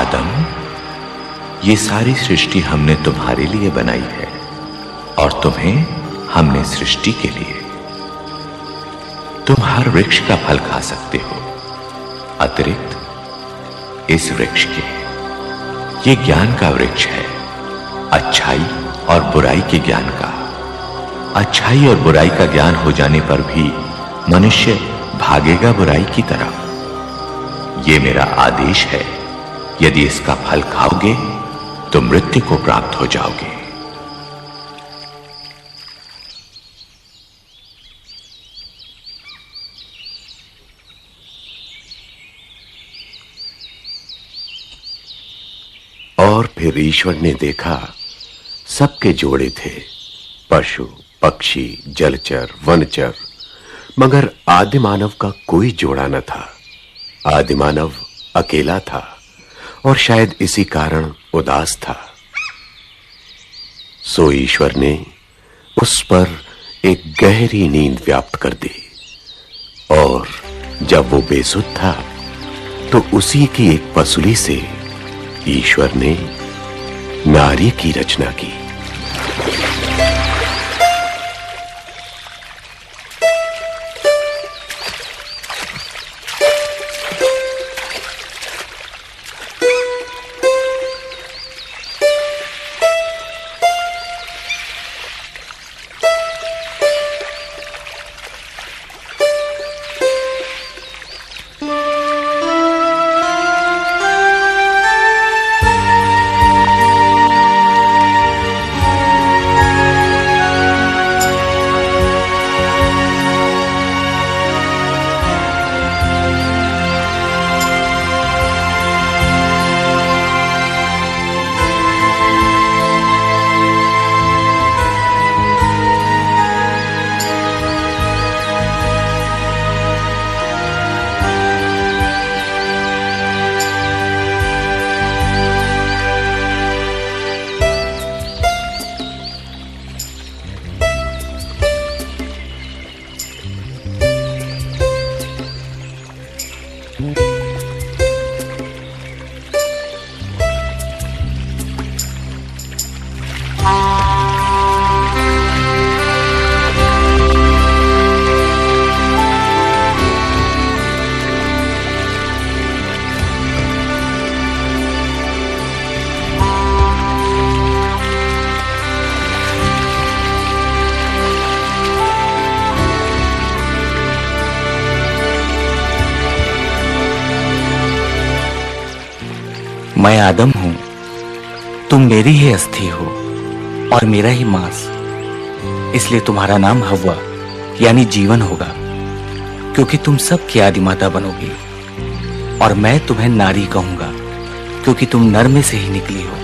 आदम, ये सारी सृष्टि हमने तुम्हारे लिए बनाई है और तुम्हें हमने सृष्टि के लिए। तुम हर वृक्ष का फल खा सकते हो अतिरिक्त इस वृक्ष के। ये ज्ञान का वृक्ष है, अच्छाई और बुराई के ज्ञान का। अच्छाई और बुराई का ज्ञान हो जाने पर भी मनुष्य भागेगा बुराई की तरफ। ये मेरा आदेश है, यदि इसका फल खाओगे तो मृत्यु को प्राप्त हो जाओगे। और फिर ईश्वर ने देखा, सबके जोड़े थे, पशु, पक्षी, जलचर, वनचर, मगर आदिमानव का कोई जोड़ा न था। आदिमानव अकेला था और शायद इसी कारण उदास था। सो ईश्वर ने उस पर एक गहरी नींद व्याप्त कर दी और जब वो बेसुध था तो उसी की एक पसुली से ईश्वर ने नारी की रचना की। मैं आदम हूं, तुम मेरी ही अस्थि हो और मेरा ही मांस, इसलिए तुम्हारा नाम हव्वा यानी जीवन होगा, क्योंकि तुम सब की आदिमाता बनोगी। और मैं तुम्हें नारी कहूंगा, क्योंकि तुम नर में से ही निकली हो।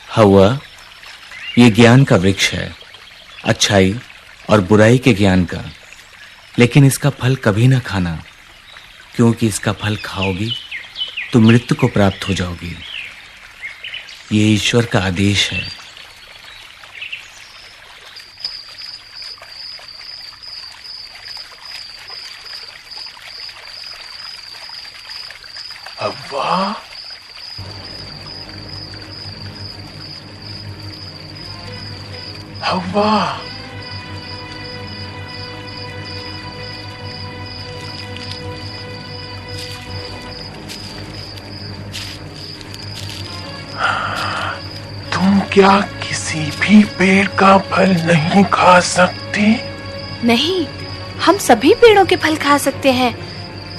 हव्वा, ये ज्ञान का वृक्ष है, अच्छाई और बुराई के ज्ञान का, लेकिन इसका फल कभी ना खाना, क्योंकि इसका फल खाओगी तो मृत्यु को प्राप्त हो जाओगी। ये ईश्वर का आदेश है। हव्वा, हव्वा, तुम क्या किसी भी पेड़ का फल नहीं खा सकती? नहीं, हम सभी पेड़ों के फल खा सकते हैं,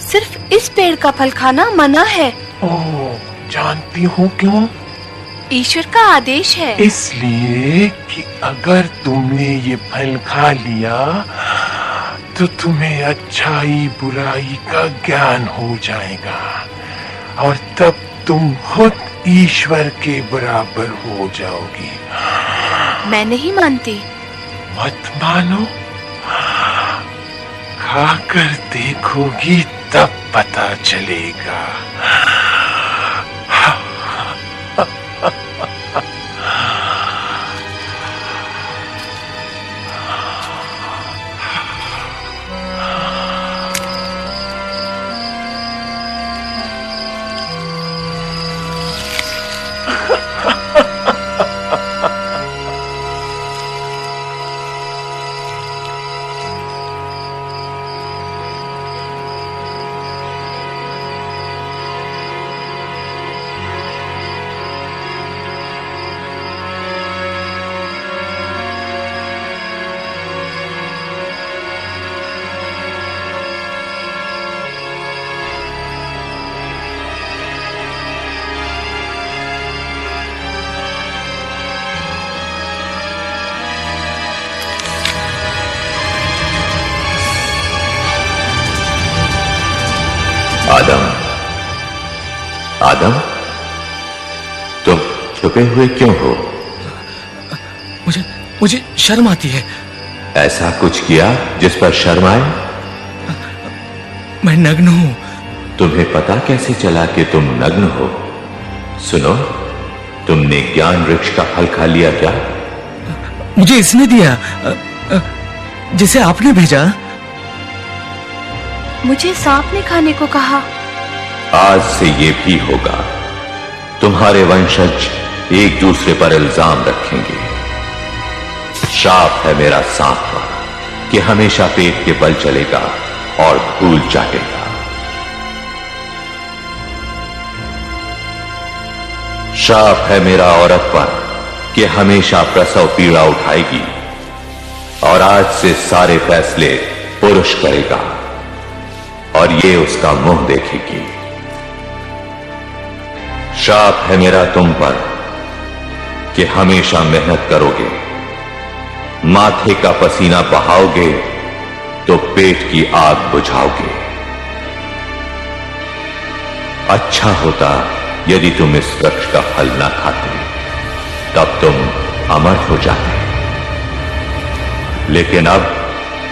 सिर्फ इस पेड़ का फल खाना मना है। ओह, जानती हो क्यों? ईश्वर का आदेश है। इसलिए कि अगर तुमने ये फल खा लिया तो तुम्हें अच्छाई बुराई का ज्ञान हो जाएगा और तब तुम खुद ईश्वर के बराबर हो जाओगी। मैं नहीं मानती। मत मानो, खाकर देखोगी तब पता चलेगा। आदम, आदम, तुम छुपे हुए क्यों हो? मुझे शर्म आती है। ऐसा कुछ किया जिस पर शर्म आए? मैं नग्न हूं। तुम्हें पता कैसे चला कि तुम नग्न हो? सुनो, तुमने ज्ञान वृक्ष का फल खा लिया क्या? मुझे इसने दिया, जिसे आपने भेजा। मुझे सांप ने खाने को कहा। आज से ये भी होगा। तुम्हारे वंशज एक दूसरे पर इल्जाम रखेंगे। श्राप है मेरा सांप पर कि हमेशा पेट के बल चलेगा और धूल चाटेगा। श्राप है मेरा औरत पर कि हमेशा प्रसव पीड़ा उठाएगी और आज से सारे फैसले पुरुष करेगा और ये उसका मुंह देखेगी। श्राप है मेरा तुम पर कि हमेशा मेहनत करोगे, माथे का पसीना बहाओगे तो पेट की आग बुझाओगे। अच्छा होता यदि तुम इस वृक्ष का फल ना खाते, तब तुम अमर हो जाते। लेकिन अब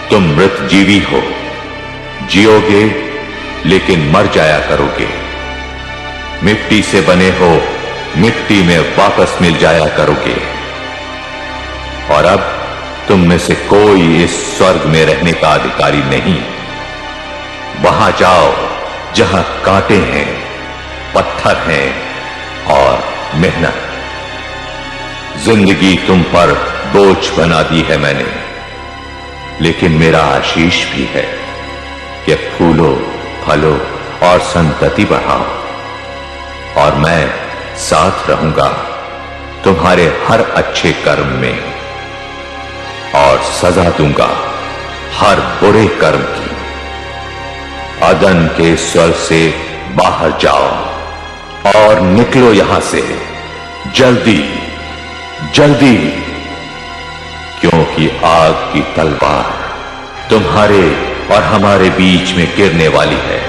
तुम मृत जीवी हो, जियोगे लेकिन मर जाया करोगे। मिट्टी से बने हो, मिट्टी में वापस मिल जाया करोगे। और अब तुम में से कोई इस स्वर्ग में रहने का अधिकारी नहीं। वहां जाओ जहां कांटे हैं, पत्थर हैं और मेहनत। जिंदगी तुम पर बोझ बना दी है मैंने, लेकिन मेरा आशीष भी है कि फूलो, फलो और संतति बढ़ाओ। और मैं साथ रहूंगा तुम्हारे हर अच्छे कर्म में और सजा दूंगा हर बुरे कर्म की। अदन के स्वर से बाहर जाओ और निकलो यहां से जल्दी जल्दी, क्योंकि आग की तलवार तुम्हारे और हमारे बीच में गिरने वाली है।